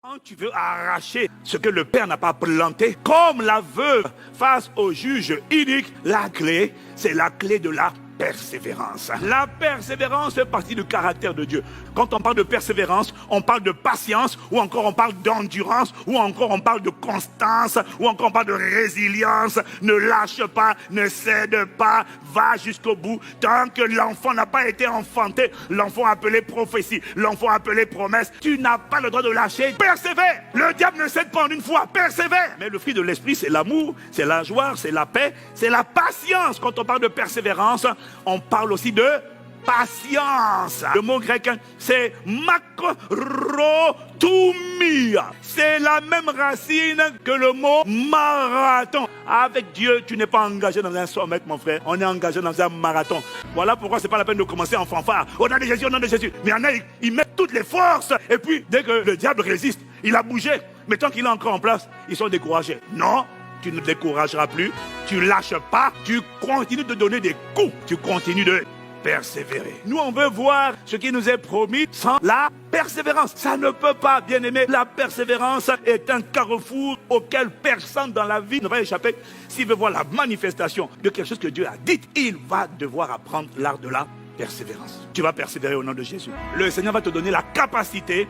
Quand tu veux arracher ce que le Père n'a pas planté, comme la veuve face au juge inique, la clé, c'est la clé de la persévérance. La persévérance fait partie du caractère de Dieu. Quand on parle de persévérance, on parle de patience, ou encore on parle d'endurance, ou encore on parle de constance, ou encore on parle de résilience. Ne lâche pas, ne cède pas, va jusqu'au bout. Tant que l'enfant n'a pas été enfanté, l'enfant appelé prophétie, l'enfant appelé promesse, tu n'as pas le droit de lâcher. Persévère. Le diable ne cède pas en une fois, persévère. Mais le fruit de l'esprit, c'est l'amour, c'est la joie, c'est la paix, c'est la patience. Quand on parle de persévérance, on parle aussi de patience. Le mot grec, c'est makrotomia. C'est la même racine que le mot marathon. Avec Dieu, tu n'es pas engagé dans un 100 mètres, mon frère. On est engagé dans un marathon. Voilà pourquoi c'est pas la peine de commencer en fanfare. Au nom de Jésus, au nom de Jésus. Mais il y en a, ils mettent toutes les forces. Et puis, dès que le diable résiste, il a bougé. Mais tant qu'il est encore en place, ils sont découragés. Non. Tu ne te décourageras plus, tu lâches pas, tu continues de donner des coups, tu continues de persévérer. Nous, on veut voir ce qui nous est promis sans la persévérance. Ça ne peut pas, bien aimé. La persévérance est un carrefour auquel personne dans la vie ne va échapper. S'il veut voir la manifestation de quelque chose que Dieu a dit, il va devoir apprendre l'art de la persévérance. Tu vas persévérer au nom de Jésus. Le Seigneur va te donner la capacité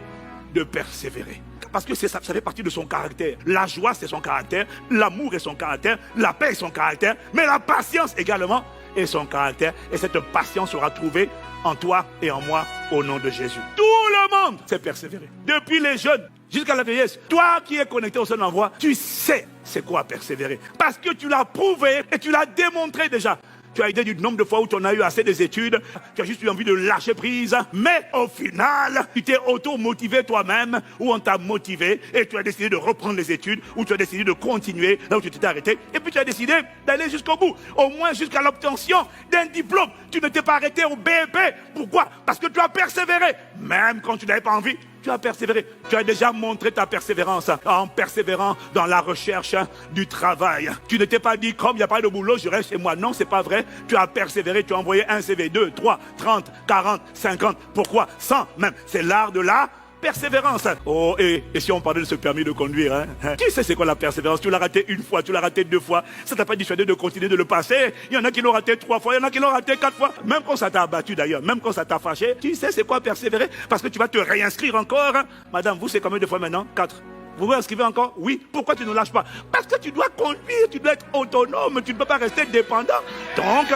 de persévérer. Parce que ça fait partie de son caractère. La joie, c'est son caractère. L'amour est son caractère. La paix est son caractère. Mais la patience également est son caractère. Et cette patience sera trouvée en toi et en moi au nom de Jésus. Tout le monde sait persévérer. Depuis les jeunes jusqu'à la vieillesse. Toi qui es connecté au seul envoi, tu sais c'est quoi persévérer. Parce que tu l'as prouvé et tu l'as démontré déjà. Tu as idée du nombre de fois où tu en as eu assez des études, tu as juste eu envie de lâcher prise, mais au final, tu t'es auto-motivé toi-même, ou on t'a motivé, et tu as décidé de reprendre les études, ou tu as décidé de continuer là où tu t'étais arrêté, et puis tu as décidé d'aller jusqu'au bout, au moins jusqu'à l'obtention d'un diplôme. Tu ne t'es pas arrêté au BEP. Pourquoi? Parce que tu as persévéré, même quand tu n'avais pas envie. Tu as persévéré. Tu as déjà montré ta persévérance en persévérant dans la recherche du travail. Tu ne t'es pas dit, comme il n'y a pas de boulot, je reste chez moi. Non, c'est pas vrai. Tu as persévéré. Tu as envoyé un CV, 2, 3, 30, 40, 50. Pourquoi 100 même. C'est l'art de la persévérance. Oh, et si on parlait de ce permis de conduire, hein? Tu sais c'est quoi la persévérance? Tu l'as raté une fois, tu l'as raté 2 fois. Ça t'a pas dissuadé de continuer de le passer. Il y en a qui l'ont raté 3 fois, il y en a qui l'ont raté 4 fois. Même quand ça t'a abattu d'ailleurs, même quand ça t'a fâché. Tu sais c'est quoi persévérer? Parce que tu vas te réinscrire encore. Hein? Madame, vous c'est combien de fois maintenant? 4. Vous vous inscrivez encore? Oui. Pourquoi tu ne lâches pas? Parce que tu dois conduire, tu dois être autonome, tu ne peux pas rester dépendant. Donc,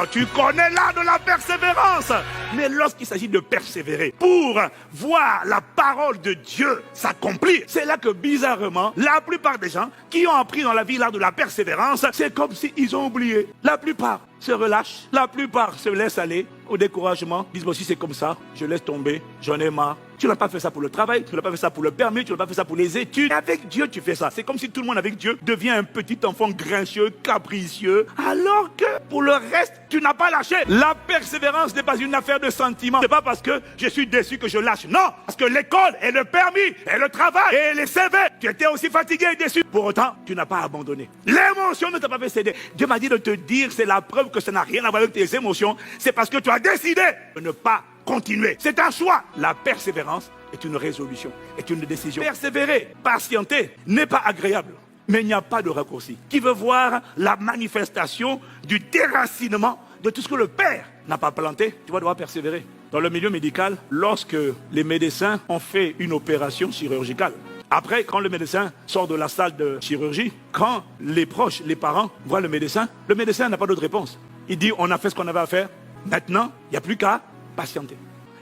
tu connais l'art de la persévérance. Mais lorsqu'il s'agit de persévérer pour voir la parole de Dieu s'accomplir, c'est là que bizarrement, la plupart des gens qui ont appris dans la vie l'art de la persévérance, c'est comme s'ils ont oublié. La plupart se relâchent, la plupart se laissent aller au découragement, disent bon si c'est comme ça, je laisse tomber, j'en ai marre. Tu n'as pas fait ça pour le travail, tu n'as pas fait ça pour le permis, tu n'as pas fait ça pour les études. Avec Dieu, tu fais ça. C'est comme si tout le monde avec Dieu devient un petit enfant grincheux, capricieux, alors que pour le reste, tu n'as pas lâché. La persévérance n'est pas une affaire de sentiment. C'est pas parce que je suis déçu que je lâche. Non, parce que l'école et le permis et le travail et les CV, tu étais aussi fatigué et déçu. Pour autant, tu n'as pas abandonné. L'émotion ne t'a pas fait céder. Dieu m'a dit de te dire, c'est la preuve que ça n'a rien à voir avec tes émotions. C'est parce que tu as décidé de ne pas continuer. C'est un choix. La persévérance est une résolution, est une décision. Persévérer, patienter n'est pas agréable, mais il n'y a pas de raccourci. Qui veut voir la manifestation du déracinement de tout ce que le Père n'a pas planté, tu vas devoir persévérer. Dans le milieu médical, lorsque les médecins ont fait une opération chirurgicale, après, quand le médecin sort de la salle de chirurgie, quand les proches, les parents voient le médecin n'a pas d'autre réponse. Il dit, on a fait ce qu'on avait à faire. Maintenant, il n'y a plus qu'à patienter.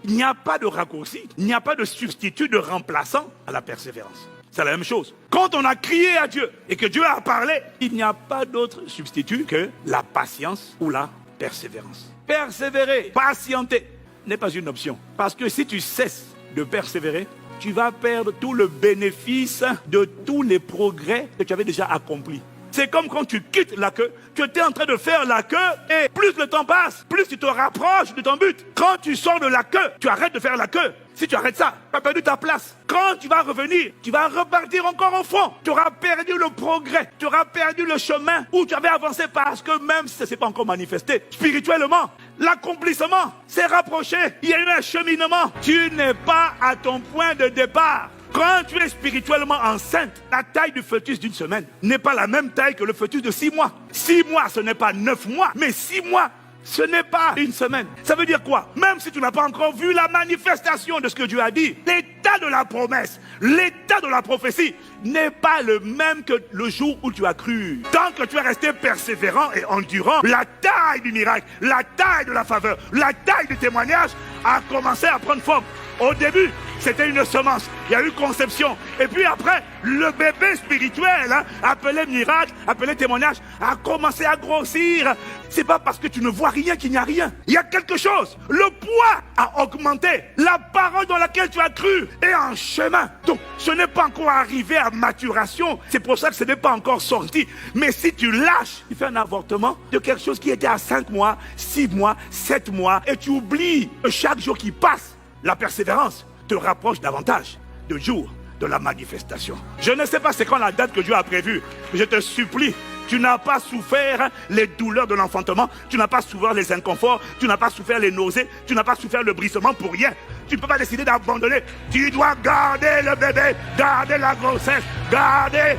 Il n'y a pas de raccourci, il n'y a pas de substitut, de remplaçant à la persévérance. C'est la même chose. Quand on a crié à Dieu et que Dieu a parlé, il n'y a pas d'autre substitut que la patience ou la persévérance. Persévérer, patienter n'est pas une option. Parce que si tu cesses de persévérer, tu vas perdre tout le bénéfice de tous les progrès que tu avais déjà accomplis. C'est comme quand tu quittes la queue, tu étais en train de faire la queue et plus le temps passe, plus tu te rapproches de ton but. Quand tu sors de la queue, tu arrêtes de faire la queue. Si tu arrêtes ça, tu as perdu ta place. Quand tu vas revenir, tu vas repartir encore au fond. Tu auras perdu le progrès, tu auras perdu le chemin où tu avais avancé parce que même si ça ne s'est pas encore manifesté, spirituellement, l'accomplissement s'est rapproché. Il y a eu un cheminement. Tu n'es pas à ton point de départ. Quand tu es spirituellement enceinte, la taille du fœtus d'une semaine n'est pas la même taille que le fœtus de 6 mois. 6 mois, ce n'est pas 9 mois, mais 6 mois, ce n'est pas une semaine. Ça veut dire quoi? Même si tu n'as pas encore vu la manifestation de ce que Dieu a dit, l'état de la promesse, l'état de la prophétie n'est pas le même que le jour où tu as cru. Tant que tu es resté persévérant et endurant, la taille du miracle, la taille de la faveur, la taille du témoignage a commencé à prendre forme. Au début, c'était une semence, il y a eu conception. Et puis après, le bébé spirituel, appelé miracle, appelé témoignage, a commencé à grossir. C'est pas parce que tu ne vois rien qu'il n'y a rien. Il y a quelque chose. Le poids a augmenté. La parole dans laquelle tu as cru est en chemin. Donc, ce n'est pas encore arrivé à maturation. C'est pour ça que ce n'est pas encore sorti. Mais si tu lâches, tu fais un avortement de quelque chose qui était à 5 mois, 6 mois, 7 mois, et tu oublies que chaque jour qui passe, la persévérance te rapproche davantage du jour de la manifestation. Je ne sais pas c'est quand la date que Dieu a prévue, mais je te supplie, tu n'as pas souffert les douleurs de l'enfantement, tu n'as pas souffert les inconforts, tu n'as pas souffert les nausées, tu n'as pas souffert le brisement pour rien. Tu ne peux pas décider d'abandonner. Tu dois garder le bébé, garder la grossesse, garder,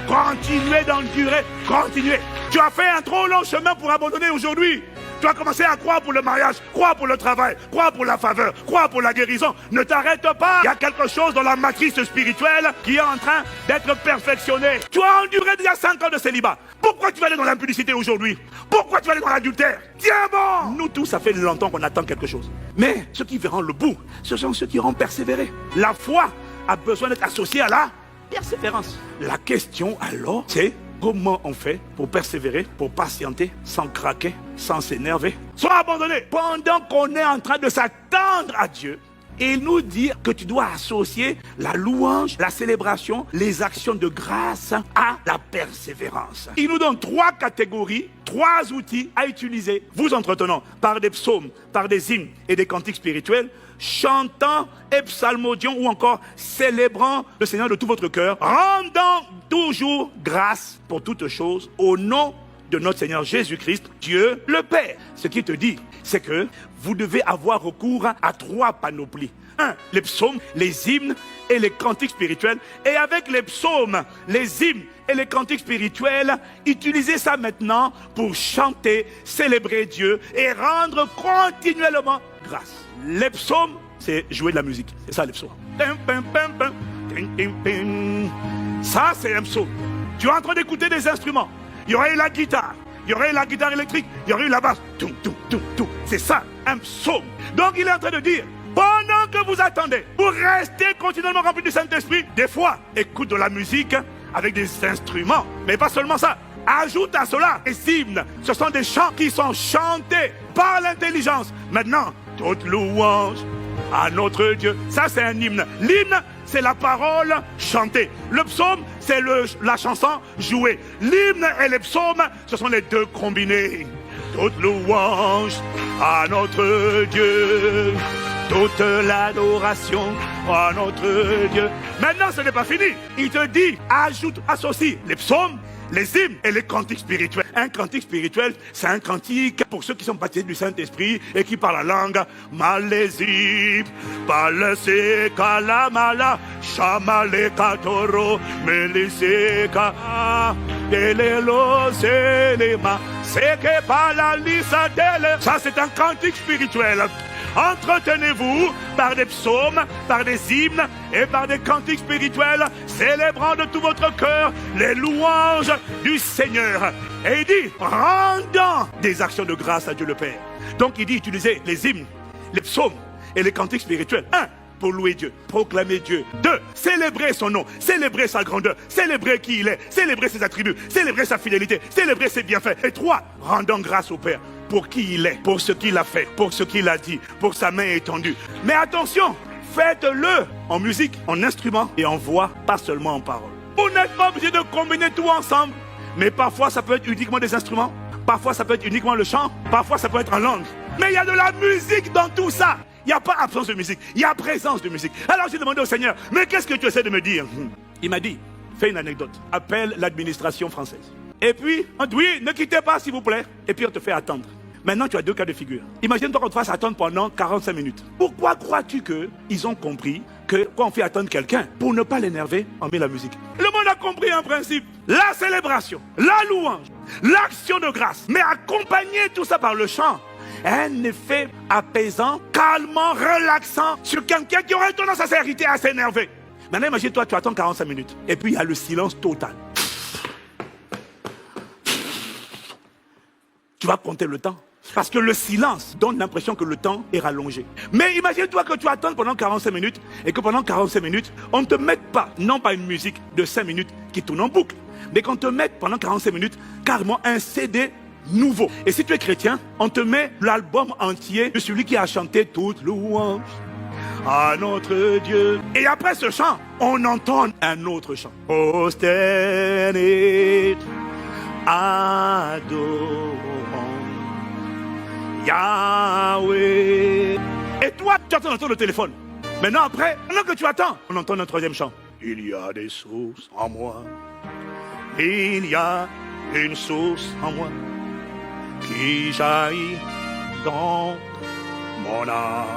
continuer d'endurer, continuer. Tu as fait un trop long chemin pour abandonner aujourd'hui. Tu as commencé à croire pour le mariage, croire pour le travail, croire pour la faveur, croire pour la guérison. Ne t'arrête pas. Il y a quelque chose dans la matrice spirituelle qui est en train d'être perfectionné. Tu as enduré déjà 5 ans de célibat. Pourquoi tu vas aller dans l'impudicité aujourd'hui? Pourquoi tu vas aller dans l'adultère? Tiens bon! Nous tous, ça fait longtemps qu'on attend quelque chose. Mais ceux qui verront le bout, ce sont ceux qui auront persévéré. La foi a besoin d'être associée à la persévérance. La question alors, c'est comment on fait pour persévérer, pour patienter, sans craquer, sans s'énerver, sans abandonner? Pendant qu'on est en train de s'attendre à Dieu, il nous dit que tu dois associer la louange, la célébration, les actions de grâce à la persévérance. Il nous donne 3 catégories, 3 outils à utiliser. Vous entretenant par des psaumes, par des hymnes et des cantiques spirituels, chantant et psalmodiant ou encore célébrant le Seigneur de tout votre cœur, rendant toujours grâce pour toutes choses au nom de notre Seigneur Jésus-Christ, Dieu le Père. Ce qui te dit, c'est que vous devez avoir recours à 3 panoplies. 1. Les psaumes, les hymnes et les cantiques spirituels. Et avec les psaumes, les hymnes et les cantiques spirituels, utilisez ça maintenant pour chanter, célébrer Dieu et rendre continuellement grâce. Les psaumes, c'est jouer de la musique. C'est ça les psaumes. Ça, c'est un psaume. Tu es en train d'écouter des instruments. Il y aurait eu la guitare. Il y aurait eu la guitare électrique. Il y aurait eu la basse. C'est ça, un psaume. Donc, il est en train de dire, pendant que vous attendez, vous restez continuellement rempli du Saint-Esprit. Des fois, écoute de la musique avec des instruments. Mais pas seulement ça. Ajoute à cela les hymnes. Ce sont des chants qui sont chantés par l'intelligence. Maintenant, toute louange à notre Dieu. Ça, c'est un hymne. L'hymne, c'est la parole chantée. Le psaume, c'est la chanson jouée. L'hymne et les psaumes, ce sont les 2 combinés. Toute louange à notre Dieu. Toute l'adoration à notre Dieu. Maintenant, ce n'est pas fini. Il te dit, ajoute, associe les psaumes, les hymnes et les cantiques spirituels. Un cantique spirituel, c'est un cantique pour ceux qui sont baptisés du Saint-Esprit et qui parlent la langue Malésip, Paleseka, Lamala, Chamaleka, Toro, Meliseka, Delelo, Selema, Seke, Palalisa, Dele. Ça, c'est un cantique spirituel. Entretenez-vous par des psaumes, par des hymnes et par des cantiques spirituels, célébrant de tout votre cœur les louanges du Seigneur. Et il dit, rendant des actions de grâce à Dieu le Père. Donc il dit, utilisez les hymnes, les psaumes et les cantiques spirituels. 1. Pour louer Dieu, proclamer Dieu. 2. Célébrer son nom, célébrer sa grandeur, célébrer qui il est, célébrer ses attributs, célébrer sa fidélité, célébrer ses bienfaits. Et 3. Rendant grâce au Père pour qui il est, pour ce qu'il a fait, pour ce qu'il a dit, pour sa main étendue. Mais attention, faites-le en musique, en instrument et en voix, pas seulement en parole. Vous n'êtes pas obligé de combiner tout ensemble. Mais parfois, ça peut être uniquement des instruments. Parfois, ça peut être uniquement le chant. Parfois, ça peut être en langue. Mais il y a de la musique dans tout ça. Il n'y a pas absence de musique, il y a présence de musique. Alors j'ai demandé au Seigneur, mais qu'est-ce que tu essaies de me dire? Il m'a dit, fais une anecdote, appelle l'administration française. Et puis, on dit, oui, ne quittez pas s'il vous plaît. Et puis on te fait attendre. Maintenant, tu as deux cas de figure. Imagine-toi qu'on te fasse attendre pendant 45 minutes. Pourquoi crois-tu qu'ils ont compris que quand on fait attendre quelqu'un, pour ne pas l'énerver, on met la musique? Le monde a compris un principe. La célébration, la louange, l'action de grâce, mais accompagner tout ça par le chant. Un effet apaisant, calmant, relaxant sur quelqu'un qui aurait tendance à s'irriter, à s'énerver. Maintenant, imagine-toi, tu attends 45 minutes. Et puis, il y a le silence total. Tu vas compter le temps. Parce que le silence donne l'impression que le temps est rallongé. Mais imagine-toi que tu attends pendant 45 minutes et que pendant 45 minutes, on ne te mette pas, non pas une musique de 5 minutes qui tourne en boucle, mais qu'on te mette pendant 45 minutes carrément un CD nouveau. Et si tu es chrétien, on te met l'album entier de celui qui a chanté toute louange à notre Dieu. Et après ce chant, on entend un autre chant. Prosternez, adorons Yahweh. Et toi, tu attends d'entendre le téléphone. Maintenant, après, pendant que tu attends, on entend un troisième chant. Il y a des sources en moi. Il y a une source en moi qui jaillit dans mon âme.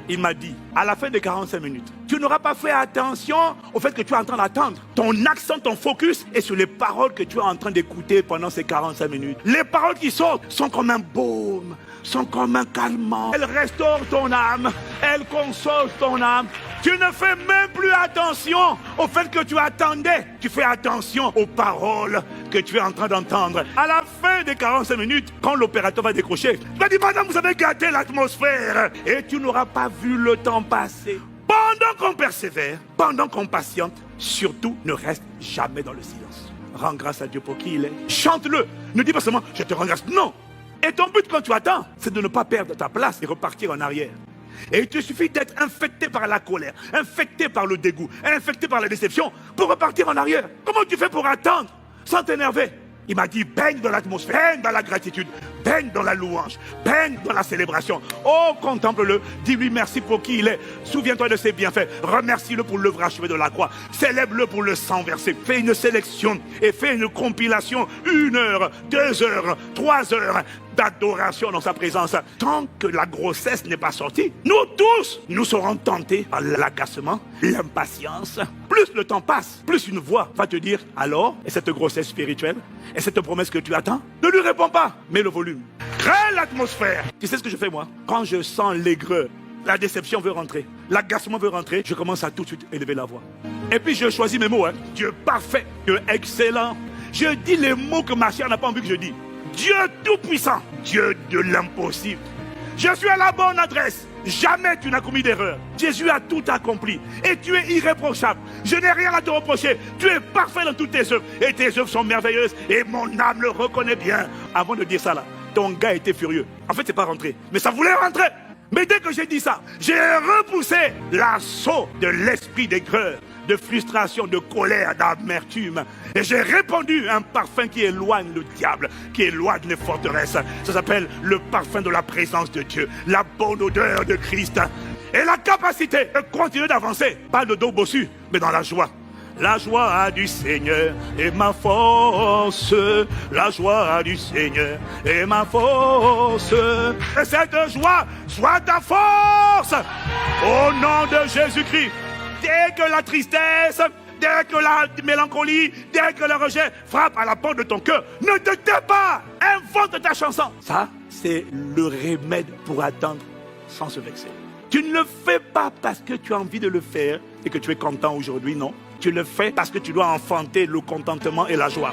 Il m'a dit, à la fin de 45 minutes, tu n'auras pas fait attention au fait que tu es en train d'attendre. Ton accent, ton focus est sur les paroles que tu es en train d'écouter pendant ces 45 minutes. Les paroles qui sortent sont comme un baume, sont comme un calmant. Elles restaurent ton âme, elles consolent ton âme. Tu ne fais même plus attention au fait que tu attendais. Tu fais attention aux paroles que tu es en train d'entendre. À la fin des 45 minutes, quand l'opérateur va décrocher, tu vas dire, madame, vous avez gâté l'atmosphère. Et tu n'auras pas vu le temps passer. Pendant qu'on persévère, pendant qu'on patiente, surtout ne reste jamais dans le silence. Rends grâce à Dieu pour qui il est. Chante-le. Ne dis pas seulement, je te rends grâce. Non. Et ton but quand tu attends, c'est de ne pas perdre ta place et repartir en arrière. Et il te suffit d'être infecté par la colère, infecté par le dégoût, infecté par la déception pour repartir en arrière. Comment tu fais pour attendre sans t'énerver? Il m'a dit, baigne dans l'atmosphère, baigne dans la gratitude, baigne dans la louange, baigne dans la célébration. Oh, contemple-le, dis-lui merci pour qui il est. Souviens-toi de ses bienfaits, remercie-le pour l'œuvre achevée de la croix, célèbre-le pour le sang versé. Fais une sélection et fais une compilation, 1 heure, 2 heures, 3 heures d'adoration dans sa présence. Tant que la grossesse n'est pas sortie, nous tous, nous serons tentés par l'agacement, l'impatience. Plus le temps passe, plus une voix va te dire, alors, et cette grossesse spirituelle, et cette promesse que tu attends, ne lui réponds pas, mets le volume. Crée l'atmosphère. Tu sais ce que je fais moi? Quand je sens l'aigreur, la déception veut rentrer, l'agacement veut rentrer, je commence à tout de suite élever la voix. Et puis je choisis mes mots, Dieu parfait, Dieu excellent. Je dis les mots que ma chair n'a pas envie que je dise. Dieu tout-puissant, Dieu de l'impossible. Je suis à la bonne adresse. Jamais tu n'as commis d'erreur. Jésus a tout accompli. Et tu es irréprochable. Je n'ai rien à te reprocher. Tu es parfait dans toutes tes œuvres. Et tes œuvres sont merveilleuses. Et mon âme le reconnaît bien. Avant de dire ça là, ton gars était furieux. En fait, c'est pas rentré. Mais ça voulait rentrer. Mais dès que j'ai dit ça, j'ai repoussé l'assaut de l'esprit d'aigreur, de frustration, de colère, d'amertume. Et j'ai répandu un parfum qui éloigne le diable, qui éloigne les forteresses. Ça s'appelle le parfum de la présence de Dieu, la bonne odeur de Christ. Et la capacité de continuer d'avancer, pas de dos bossu, mais dans la joie. La joie du Seigneur est ma force. La joie du Seigneur est ma force. Et cette joie soit ta force. Au nom de Jésus-Christ. Dès que la tristesse, dès que la mélancolie, dès que le rejet frappe à la porte de ton cœur, ne te tais pas. Invente ta chanson. Ça, c'est le remède pour attendre sans se vexer. Tu ne le fais pas parce que tu as envie de le faire et que tu es content aujourd'hui, non. Tu le fais parce que tu dois enfanter le contentement et la joie.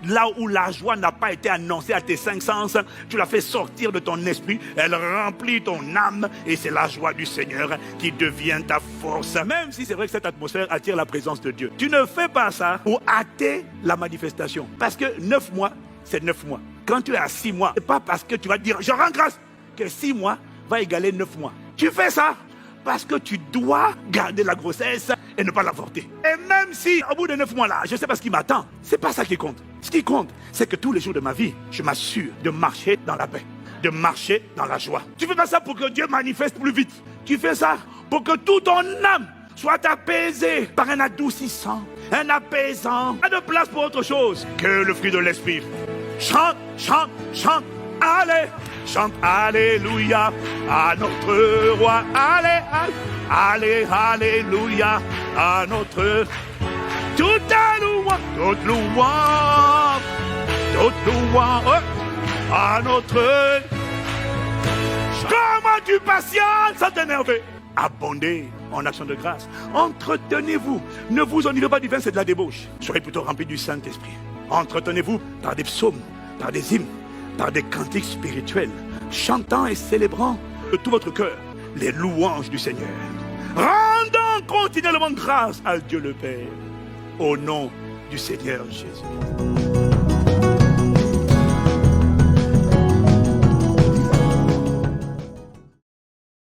Là où la joie n'a pas été annoncée à tes 5 sens, tu l'as fait sortir de ton esprit, elle remplit ton âme et c'est la joie du Seigneur qui devient ta force. Même si c'est vrai que cette atmosphère attire la présence de Dieu. Tu ne fais pas ça pour hâter la manifestation. Parce que 9 mois, c'est 9 mois. Quand tu es à 6 mois, c'est pas parce que tu vas dire je rends grâce que 6 mois va égaler 9 mois. Tu fais ça parce que tu dois garder la grossesse et ne pas l'avorter. Et même si, au bout de 9 mois là, je ne sais pas ce qui m'attend, c'est pas ça qui compte. Ce qui compte, c'est que tous les jours de ma vie, je m'assure de marcher dans la paix, de marcher dans la joie. Tu fais pas ça pour que Dieu manifeste plus vite. Tu fais ça pour que toute ton âme soit apaisée par un adoucissant, un apaisant. Pas de place pour autre chose que le fruit de l'esprit. chante, chante, chante. Allez, chante Alléluia à notre roi. Allez, allez, Alléluia à notre... Toute louange à notre... Comment tu patientes sans t'énerver? Abondez en action de grâce. Entretenez-vous. Ne vous enivrez pas du vin, c'est de la débauche. Soyez plutôt remplis du Saint-Esprit. Entretenez-vous par des psaumes, par des hymnes, par des cantiques spirituels, chantant et célébrant de tout votre cœur les louanges du Seigneur. Rendons continuellement grâce à Dieu le Père, au nom du Seigneur Jésus.